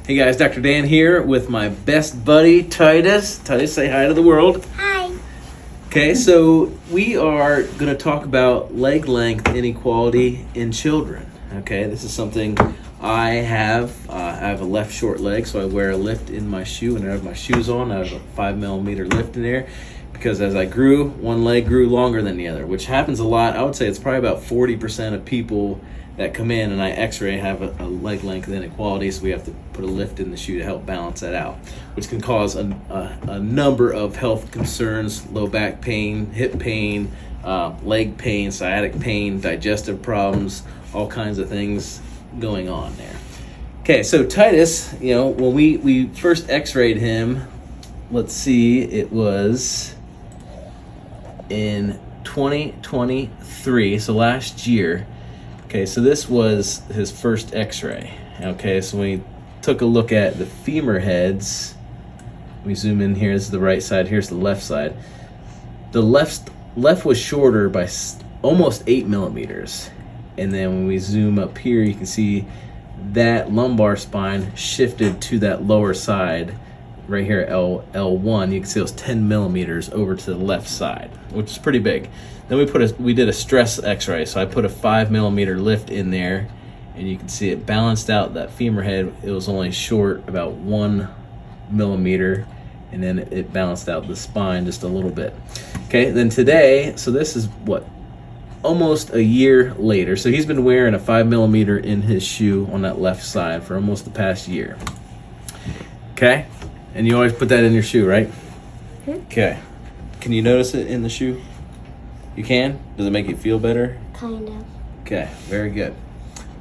Hey guys, Dr. Dan here with my best buddy, Titus. Titus, say hi to the world. Hi. Okay, so we are going to talk about leg length inequality in children. Okay, this is something I have. I have a left short leg, so I wear a lift in my shoe, and I have my shoes on. I have a 5mm lift in there because as I grew, one leg grew longer than the other, which happens a lot. I would say it's probably about 40% of people that come in and I x-ray have a leg length inequality, so we have to put a lift in the shoe to help balance that out, which can cause a number of health concerns: low back pain, hip pain, leg pain, sciatic pain, digestive problems, all kinds of things going on there. Okay, so Titus, when we first x-rayed him, let's see, it was in 2023, so last year. Okay, so this was his first x-ray. Okay, so we took a look at the femur heads. We zoom in here, this is the right side, here's the left side. The left was shorter by almost 8mm. And then when we zoom up here, you can see that lumbar spine shifted to that lower side, right here, L1. You can see it was 10mm over to the left side, which is pretty big. Then we did a stress x-ray, so I put a 5mm lift in there, and you can see it balanced out that femur head. It was only short about 1mm, and then it balanced out the spine just a little bit. Okay, then today, so this is what, almost a year later. So he's been wearing a 5mm in his shoe on that left side for almost the past year. Okay, and you always put that in your shoe, right? Okay, can you notice it in the shoe? You can? Does it make you feel better? Kind of. Okay, very good.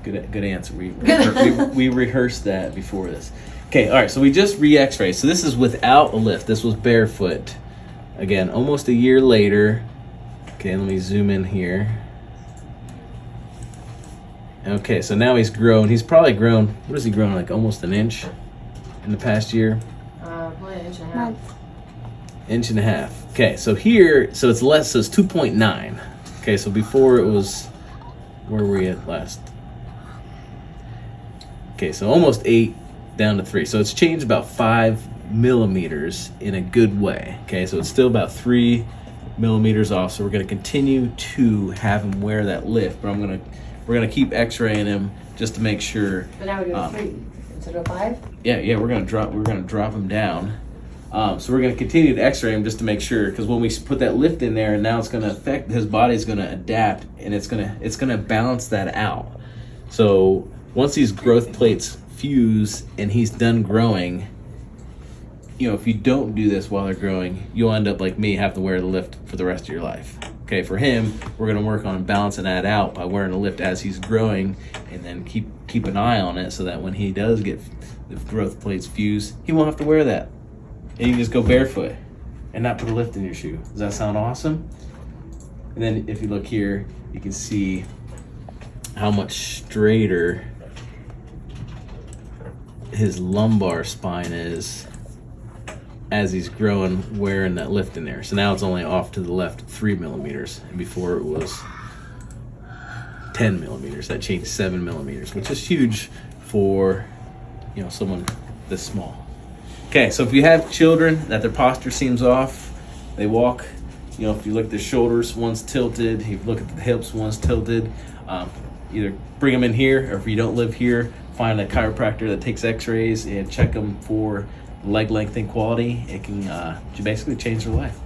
Good answer. We rehearsed that before this. Okay, all right, so we just re-x-rayed. So this is without a lift. This was barefoot. Again, almost a year later. Okay, let me zoom in here. Okay, so now he's grown. He's probably grown, what has he grown, like almost an inch in the past year? Probably an inch and a half. Inch and a half. Okay, so here, so it's less, so it's 2.9. Okay, so before it was, where were we at last? Okay, so almost 8 down to 3. So it's changed about 5mm in a good way. Okay, so it's still about 3mm off. So we're gonna continue to have him wear that lift, but we're gonna keep x-raying him just to make sure. But now we're doing 3 instead of 5? Yeah, we're gonna drop him down. So we're going to continue to x-ray him just to make sure, because when we put that lift in there, now it's going to affect, his body's going to adapt, and it's going to balance that out. So once these growth plates fuse and he's done growing, if you don't do this while they're growing, you'll end up like me, have to wear the lift for the rest of your life. Okay, for him, we're going to work on balancing that out by wearing a lift as he's growing, and then keep an eye on it so that when he does get the growth plates fused, he won't have to wear that. And you can just go barefoot and not put a lift in your shoe. Does that sound awesome? And then if you look here, you can see how much straighter his lumbar spine is as he's growing, wearing that lift in there. So now it's only off to the left 3mm, and before it was 10mm. That changed 7mm, which is huge for someone this small. Okay, so if you have children that their posture seems off, they walk, if you look at their shoulders, one's tilted, if you look at the hips, one's tilted, either bring them in here, or if you don't live here, find a chiropractor that takes x-rays and check them for leg length inequality. It can basically change their life.